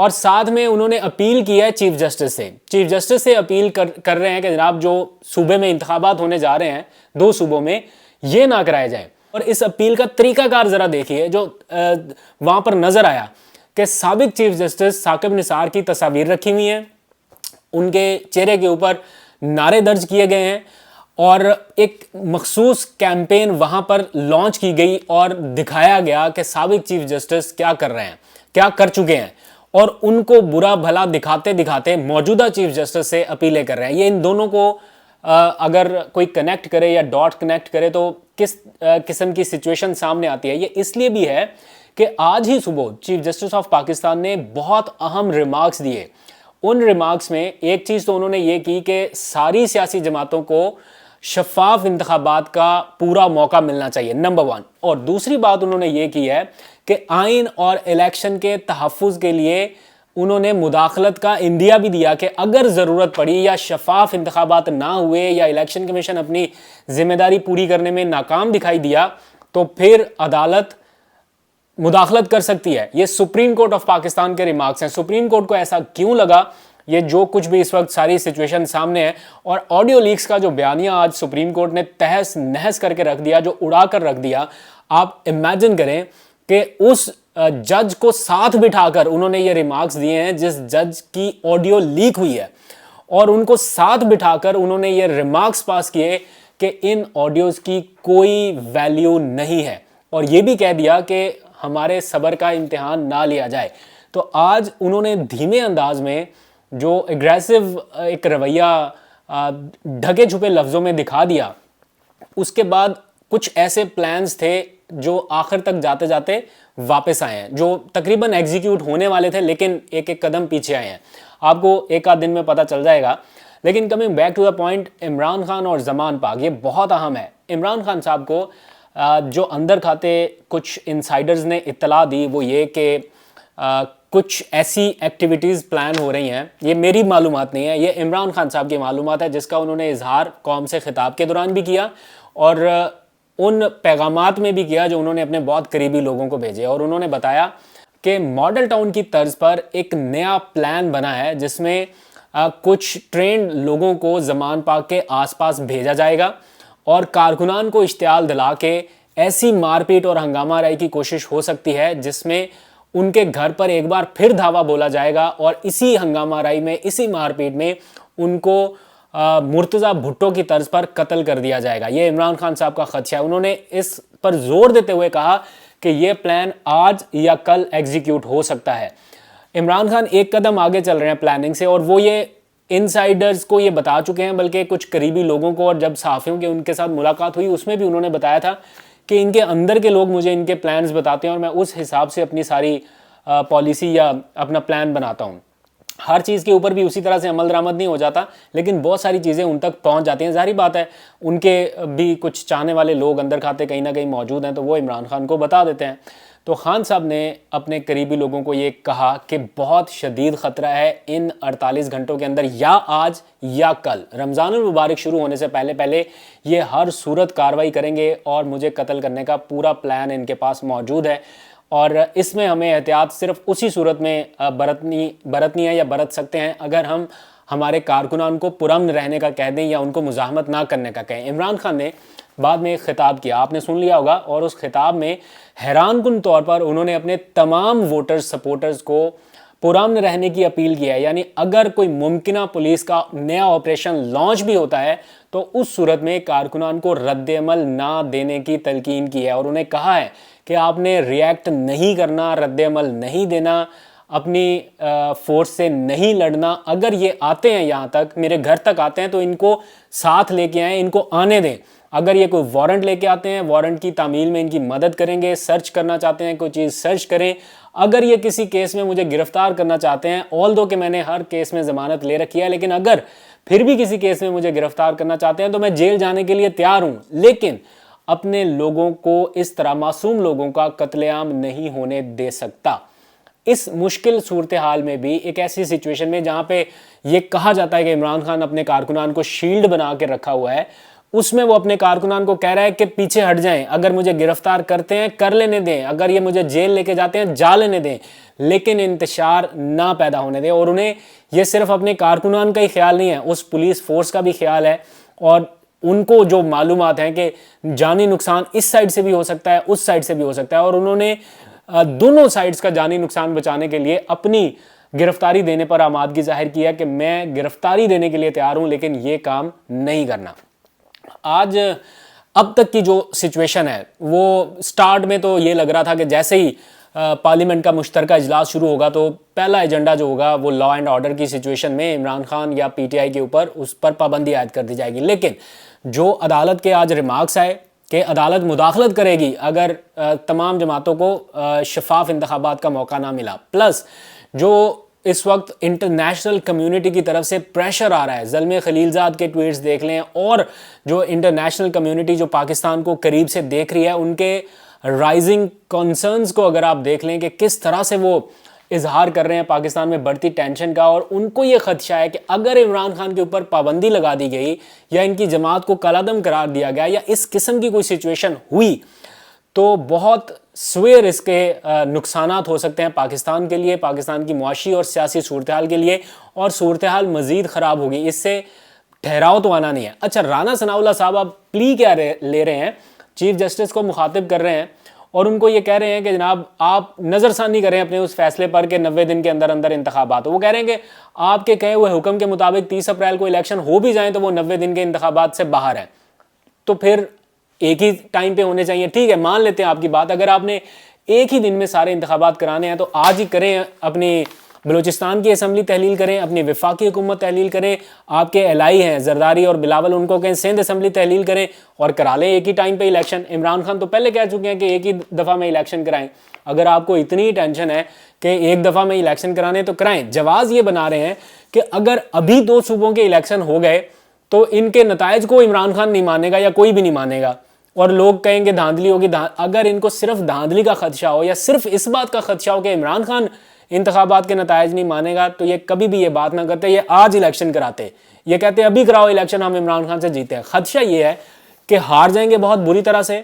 اور ساتھ میں انہوں نے اپیل کی ہے چیف جسٹس سے اپیل کر رہے ہیں کہ جناب جو صوبے میں انتخابات ہونے جا رہے ہیں 2 صوبوں میں یہ نہ کرائے جائیں. اور اس اپیل کا طریقہ کار ذرا دیکھیے جو وہاں پر نظر آیا کہ سابق چیف جسٹس ثاقب نثار کی تصاویر رکھی ہوئی ہیں, ان کے چہرے کے اوپر نعرے درج کیے گئے ہیں اور ایک مخصوص کیمپین وہاں پر لانچ کی گئی اور دکھایا گیا کہ سابق چیف جسٹس کیا کر رہے ہیں, کیا کر چکے ہیں, اور ان کو برا بھلا دکھاتے دکھاتے موجودہ چیف جسٹس سے اپیلیں کر رہے ہیں. یہ ان دونوں کو اگر کوئی کنیکٹ کرے یا ڈاٹ کنیکٹ کرے تو کس قسم کی سچویشن سامنے آتی ہے. یہ اس لیے بھی ہے کہ آج ہی صبح چیف جسٹس آف پاکستان نے بہت اہم ریمارکس دیے. ان ریمارکس میں ایک چیز تو انہوں نے یہ کی کہ ساری سیاسی جماعتوں کو شفاف انتخابات کا پورا موقع ملنا چاہیے, نمبر 1. اور دوسری بات انہوں نے یہ کی ہے کہ آئین اور الیکشن کے تحفظ کے لیے انہوں نے مداخلت کا اندیا بھی دیا کہ اگر ضرورت پڑی یا شفاف انتخابات نہ ہوئے یا الیکشن کمیشن اپنی ذمہ داری پوری کرنے میں ناکام دکھائی دیا تو پھر عدالت مداخلت کر سکتی ہے. یہ سپریم کورٹ آف پاکستان کے ریمارکس ہیں. سپریم کورٹ کو ایسا کیوں لگا, یہ جو کچھ بھی اس وقت ساری سچویشن سامنے ہے, اور آڈیو لیکس کا جو بیانیہ آج سپریم کورٹ نے تہس نہس کر کے رکھ دیا, جو اڑا کر رکھ دیا, آپ امیجن کریں کہ اس جج کو ساتھ بٹھا کر انہوں نے یہ ریمارکس دیے ہیں جس جج کی آڈیو لیک ہوئی ہے, اور ان کو ساتھ بٹھا کر انہوں نے یہ ریمارکس پاس کیے کہ ان آڈیوز کی کوئی ویلیو نہیں ہے, اور یہ بھی کہہ دیا کہ ہمارے صبر کا امتحان نہ لیا جائے. تو آج انہوں نے دھیمے انداز میں جو اگریسو ایک رویہ ڈھکے چھپے لفظوں میں دکھا دیا, اس کے بعد کچھ ایسے پلانز تھے جو آخر تک جاتے جاتے واپس آئے ہیں, جو تقریباً ایگزیکیوٹ ہونے والے تھے لیکن ایک ایک قدم پیچھے آئے ہیں. آپ کو ایک آدھ دن میں پتہ چل جائے گا. لیکن coming back to the point, Imran Khan اور زمان پاک, یہ بہت اہم ہے. عمران خان صاحب کو جو اندر کھاتے کچھ انسائیڈرز نے اطلاع دی وہ یہ کہ کچھ ایسی ایکٹیویٹیز پلان ہو رہی ہیں. یہ میری معلومات نہیں ہے, یہ عمران خان صاحب کی معلومات ہے جس کا انہوں نے اظہار قوم سے خطاب کے دوران بھی کیا اور ان پیغامات میں بھی کیا جو انہوں نے اپنے بہت قریبی لوگوں کو بھیجے. اور انہوں نے بتایا کہ ماڈل ٹاؤن کی طرز پر ایک نیا پلان بنا ہے جس میں کچھ ٹرینڈ لوگوں کو زمان پاک کے آس پاس بھیجا جائے گا اور کارکنان کو اشتعال دلا کے ایسی مار پیٹ اور ہنگامہ آرائی کی کوشش ہو سکتی ہے جس میں ان کے گھر پر ایک بار پھر دھاوا بولا جائے گا اور اسی ہنگامہ آرائی میں, اسی مار پیٹ میں ان کو مرتضی بھٹو کی طرز پر قتل کر دیا جائے گا. یہ عمران خان صاحب کا خدشہ ہے. انہوں نے اس پر زور دیتے ہوئے کہا کہ یہ پلان آج یا کل ایگزیکیوٹ ہو سکتا ہے. عمران خان ایک قدم آگے چل رہے ہیں پلاننگ سے, اور وہ یہ انسائیڈرز کو یہ بتا چکے ہیں, بلکہ کچھ قریبی لوگوں کو, اور جب صحافیوں کے ان کے ساتھ ملاقات ہوئی اس میں بھی انہوں نے بتایا تھا کہ ان کے اندر کے لوگ مجھے ان کے پلانز بتاتے ہیں اور میں اس حساب سے اپنی ساری پالیسی یا اپنا پلان بناتا ہوں. ہر چیز کے اوپر بھی اسی طرح سے عمل درآمد نہیں ہو جاتا, لیکن بہت ساری چیزیں ان تک پہنچ جاتی ہیں. ظاہری بات ہے ان کے بھی کچھ چاہنے والے لوگ اندر کھاتے کہیں نہ کہیں موجود ہیں تو وہ عمران خان کو بتا دیتے ہیں. تو خان صاحب نے اپنے قریبی لوگوں کو یہ کہا کہ بہت شدید خطرہ ہے ان 48 گھنٹوں کے اندر, یا آج یا کل, رمضان المبارک شروع ہونے سے پہلے پہلے یہ ہر صورت کارروائی کریں گے اور مجھے قتل کرنے کا پورا پلان ان کے پاس موجود ہے. اور اس میں ہمیں احتیاط صرف اسی صورت میں برتنی ہے یا برت سکتے ہیں اگر ہم ہمارے کارکنان کو پرامن رہنے کا کہہ دیں یا ان کو مزاحمت نہ کرنے کا کہیں. عمران خان نے بعد میں ایک خطاب کیا, آپ نے سن لیا ہوگا, اور اس خطاب میں حیران کن طور پر انہوں نے اپنے تمام ووٹرز سپورٹرز کو پرامن رہنے کی اپیل کی ہے. یعنی اگر کوئی ممکنہ پولیس کا نیا آپریشن لانچ بھی ہوتا ہے تو اس صورت میں کارکنان کو رد عمل نہ دینے کی تلقین کی ہے, اور انہیں کہا ہے کہ آپ نے ریئیکٹ نہیں کرنا, رد عمل نہیں دینا, اپنی فورس سے نہیں لڑنا. اگر یہ آتے ہیں یہاں تک, میرے گھر تک آتے ہیں, تو ان کو ساتھ لے کے آئیں, ان کو آنے دیں. اگر یہ کوئی وارنٹ لے کے آتے ہیں, وارنٹ کی تعمیل میں ان کی مدد کریں گے. سرچ کرنا چاہتے ہیں کوئی چیز, سرچ کریں. اگر یہ کسی کیس میں مجھے گرفتار کرنا چاہتے ہیں, آلدو کہ میں نے ہر کیس میں ضمانت لے رکھی ہے, لیکن اگر پھر بھی کسی کیس میں مجھے گرفتار کرنا چاہتے ہیں تو میں جیل جانے کے لیے تیار ہوں, لیکن اپنے لوگوں کو اس طرح, معصوم لوگوں کا قتل عام نہیں ہونے دے سکتا. اس مشکل صورتحال میں بھی, ایک ایسی سچویشن میں جہاں پہ یہ کہا جاتا ہے کہ عمران خان اپنے کارکنان کو شیلڈ بنا کے رکھا ہوا ہے, اس میں وہ اپنے کارکنان کو کہہ رہا ہے کہ پیچھے ہٹ جائیں, اگر مجھے گرفتار کرتے ہیں کر لینے دیں, اگر یہ مجھے جیل لے کے جاتے ہیں جا لینے دیں, لیکن انتشار نہ پیدا ہونے دیں. اور انہیں یہ صرف اپنے کارکنان کا ہی خیال نہیں ہے, اس پولیس فورس کا بھی خیال ہے, اور ان کو جو معلومات ہیں کہ جانی نقصان اس سائڈ سے بھی ہو سکتا ہے, اس سائڈ سے بھی ہو سکتا ہے, اور انہوں نے دونوں سائڈز کا جانی نقصان بچانے کے لیے اپنی گرفتاری دینے پر آمادگی ظاہر کیا کہ میں گرفتاری دینے کے لیے تیار ہوں لیکن یہ کام نہیں کرنا. آج اب تک کی جو سچویشن ہے وہ سٹارٹ میں تو یہ لگ رہا تھا کہ جیسے ہی پارلیمنٹ کا مشترکہ اجلاس شروع ہوگا تو پہلا ایجنڈا جو ہوگا وہ لا اینڈ آرڈر کی سچویشن میں عمران خان یا پی ٹی آئی کے اوپر اس پر پابندی عائد کر دی جائے گی. لیکن جو عدالت کے آج ریمارکس آئے کہ عدالت مداخلت کرے گی اگر تمام جماعتوں کو شفاف انتخابات کا موقع نہ ملا, پلس جو اس وقت انٹرنیشنل کمیونٹی کی طرف سے پریشر آ رہا ہے, زلمے خلیلزاد کے ٹویٹس دیکھ لیں, اور جو انٹرنیشنل کمیونٹی جو پاکستان کو قریب سے دیکھ رہی ہے ان کے رائزنگ کنسرنز کو اگر آپ دیکھ لیں کہ کس طرح سے وہ اظہار کر رہے ہیں پاکستان میں بڑھتی ٹینشن کا, اور ان کو یہ خدشہ ہے کہ اگر عمران خان کے اوپر پابندی لگا دی گئی یا ان کی جماعت کو کالعدم قرار دیا گیا یا اس قسم کی کوئی سچویشن ہوئی تو بہت سویر اس کے نقصانات ہو سکتے ہیں پاکستان کے لیے, پاکستان کی معاشی اور سیاسی صورتحال کے لیے, اور صورتحال مزید خراب ہوگی. اس سے ٹھہراؤ تو آنا نہیں ہے. اچھا, رانا ثناء اللہ صاحب اب پلی کیا لے رہے ہیں, چیف جسٹس کو مخاطب کر رہے ہیں اور ان کو یہ کہہ رہے ہیں کہ جناب آپ نظر ثانی کریں اپنے اس فیصلے پر کہ 90 دن کے اندر اندر انتخابات ہو. وہ کہہ رہے ہیں کہ آپ کے کہے ہوئے حکم کے مطابق 30 اپریل کو الیکشن ہو بھی جائیں تو وہ 90 دن کے انتخابات سے باہر ہیں, تو پھر ایک ہی ٹائم پہ ہونے چاہیے. ٹھیک ہے, مان لیتے ہیں آپ کی بات, اگر آپ نے ایک ہی دن میں سارے انتخابات کرانے ہیں تو آج ہی کریں, اپنی بلوچستان کی اسمبلی تحلیل کریں, اپنی وفاقی حکومت تحلیل کریں, آپ کے الائی ہیں زرداری اور بلاول ان کو کہیں سندھ اسمبلی تحلیل کریں اور کرا لیں ایک ہی ٹائم پہ الیکشن. عمران خان تو پہلے کہہ چکے ہیں کہ ایک ہی دفعہ میں الیکشن کرائیں. اگر آپ کو اتنی ٹینشن ہے کہ ایک دفعہ میں الیکشن کرانے تو کرائیں. جواز یہ بنا رہے ہیں کہ اگر ابھی 2 صوبوں کے الیکشن ہو گئے تو ان کے نتائج کو عمران خان نہیں مانے گا یا کوئی بھی نہیں مانے گا, اور لوگ کہیں گے دھاندلی ہوگی. اگر ان کو صرف دھاندلی کا خدشہ ہو یا صرف اس بات کا خدشہ ہو کہ عمران خان انتخابات کے نتائج نہیں مانے گا تو یہ کبھی بھی یہ بات نہ کرتے, یہ آج الیکشن کراتے, یہ کہتے ابھی کراؤ الیکشن, ہم عمران خان سے جیتے ہیں. خدشہ یہ ہے کہ ہار جائیں گے بہت بری طرح سے,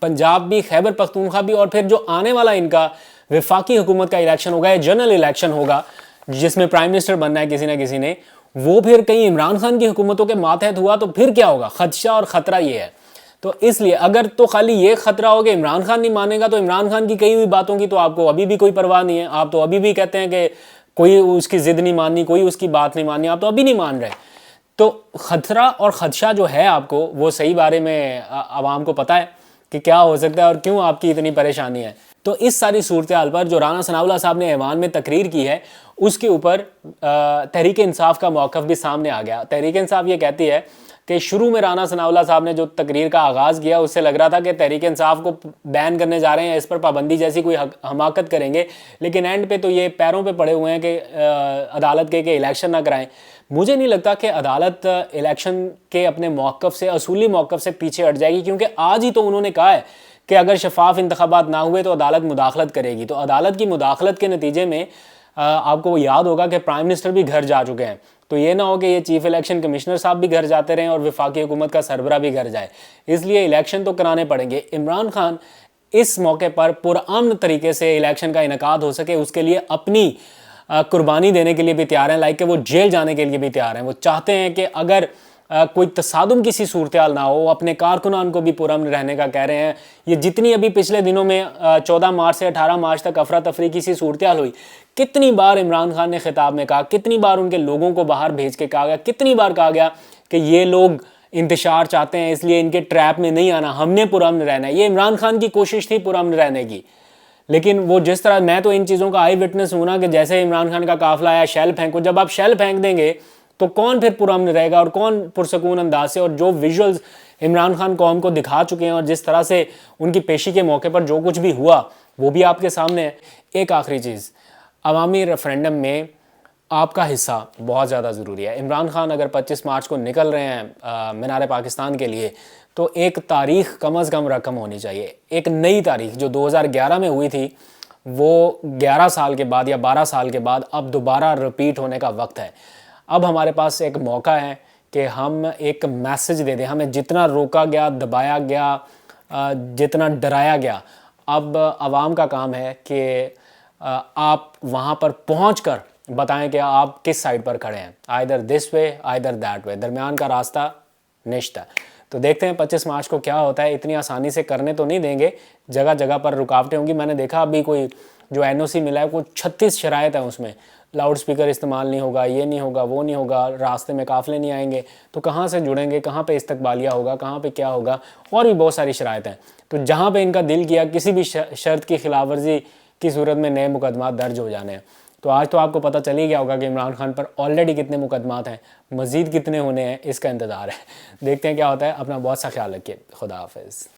پنجاب بھی, خیبر پختونخوا بھی, اور پھر جو آنے والا ان کا وفاقی حکومت کا الیکشن ہوگا, یہ جنرل الیکشن ہوگا جس میں پرائم منسٹر بننا ہے کسی نہ کسی نے, وہ پھر کہیں عمران خان کی حکومتوں کے ماتحت ہوا تو پھر کیا ہوگا. خدشہ اور خطرہ یہ ہے. تو اس لیے اگر تو خالی یہ خطرہ ہو کہ عمران خان نہیں مانے گا تو عمران خان کی کئی ہوئی باتوں کی تو آپ کو ابھی بھی کوئی پرواہ نہیں ہے, آپ تو ابھی بھی کہتے ہیں کہ کوئی اس کی ضد نہیں ماننی, کوئی اس کی بات نہیں ماننی, آپ تو ابھی نہیں مان رہے. تو خطرہ اور خدشہ جو ہے آپ کو وہ صحیح بارے میں عوام کو پتہ ہے کہ کیا ہو سکتا ہے اور کیوں آپ کی اتنی پریشانی ہے. تو اس ساری صورتحال پر جو رانا ثناء اللہ صاحب نے ایوان میں تقریر کی ہے اس کے اوپر تحریک انصاف کا موقف بھی سامنے آ گیا. تحریک انصاف یہ کہتی ہے کہ شروع میں رانا ثناء اللہ صاحب نے جو تقریر کا آغاز کیا اس سے لگ رہا تھا کہ تحریک انصاف کو بین کرنے جا رہے ہیں, اس پر پابندی جیسی کوئی حماقت کریں گے, لیکن اینڈ پہ تو یہ پیروں پہ پڑے ہوئے ہیں کہ عدالت کے کہ الیکشن نہ کرائیں. مجھے نہیں لگتا کہ عدالت الیکشن کے اپنے موقف سے, اصولی موقف سے پیچھے ہٹ جائے گی, کیونکہ آج ہی تو انہوں نے کہا ہے کہ اگر شفاف انتخابات نہ ہوئے تو عدالت مداخلت کرے گی. تو عدالت کی مداخلت کے نتیجے میں آپ کو یاد ہوگا کہ پرائم منسٹر بھی گھر جا چکے ہیں, تو یہ نہ ہو کہ یہ چیف الیکشن کمشنر صاحب بھی گھر جاتے رہیں اور وفاقی حکومت کا سربراہ بھی گھر جائے. اس لیے الیکشن تو کرانے پڑیں گے. عمران خان اس موقع پر پرامن طریقے سے الیکشن کا انعقاد ہو سکے اس کے لیے اپنی قربانی دینے کے لیے بھی تیار ہیں, لائک کہ وہ جیل جانے کے لیے بھی تیار ہیں. وہ چاہتے ہیں کہ اگر کوئی تصادم کسی صورتحال نہ ہو, اپنے کارکنان کو بھی پرامن رہنے کا کہہ رہے ہیں. یہ جتنی ابھی پچھلے دنوں میں 14 مارچ سے 18 مارچ تک افراتفری کی سی صورتحال ہوئی, کتنی بار عمران خان نے خطاب میں کہا, کتنی بار ان کے لوگوں کو باہر بھیج کے کہا گیا, کتنی بار کہا گیا کہ یہ لوگ انتشار چاہتے ہیں اس لیے ان کے ٹریپ میں نہیں آنا, ہم نے پرامن رہنا ہے. یہ عمران خان کی کوشش تھی پرامن رہنے کی, لیکن وہ جس طرح, میں تو ان چیزوں کا آئی وٹنس ہوں نا کہ جیسے عمران خان کا قافلہ آیا شیل پھینکو, جب آپ شیل پھینک دیں گے تو کون پھر پرامن رہے گا اور کون پرسکون انداز سے. اور جو ویژولز عمران خان قوم کو دکھا چکے ہیں اور جس طرح سے ان کی پیشی کے موقع پر جو کچھ بھی ہوا وہ بھی آپ کے سامنے ہے. ایک آخری چیز, عوامی ریفرینڈم میں آپ کا حصہ بہت زیادہ ضروری ہے. عمران خان اگر 25 مارچ کو نکل رہے ہیں مینار پاکستان کے لیے تو ایک تاریخ کم از کم رقم ہونی چاہیے, ایک نئی تاریخ جو 2011 میں ہوئی تھی وہ 11 سال کے بعد یا 12 سال کے بعد اب دوبارہ رپیٹ ہونے کا وقت ہے. اب ہمارے پاس ایک موقع ہے کہ ہم ایک میسج دے دیں. ہمیں جتنا روکا گیا, دبایا گیا, جتنا ڈرایا گیا, اب عوام کا کام ہے کہ آپ وہاں پر پہنچ کر بتائیں کہ آپ کس سائڈ پر کھڑے ہیں. Either this way, either that way, درمیان کا راستہ نشت ہے. تو دیکھتے ہیں 25 مارچ کو کیا ہوتا ہے. اتنی آسانی سے کرنے تو نہیں دیں گے, جگہ جگہ پر رکاوٹیں ہوں گی. میں نے دیکھا ابھی کوئی جو NOC ملا ہے, کوئی 36 شرائط ہیں اس میں. لاؤڈ سپیکر استعمال نہیں ہوگا, یہ نہیں ہوگا, وہ نہیں ہوگا, راستے میں قافلے نہیں آئیں گے. تو کہاں سے جڑیں گے, کہاں پہ استقبالیہ ہوگا, کہاں پہ کیا ہوگا, اور بھی بہت ساری شرائط ہیں. تو جہاں پہ ان کا دل کیا, کسی بھی شرط کی خلاف ورزی کی صورت میں نئے مقدمات درج ہو جانے ہیں. تو آج تو آپ کو پتہ چل ہی گیا ہوگا کہ عمران خان پر آلریڈی کتنے مقدمات ہیں, مزید کتنے ہونے ہیں, اس کا انتظار ہے. دیکھتے ہیں کیا ہوتا ہے. اپنا بہت سا خیال رکھیے. خدا حافظ.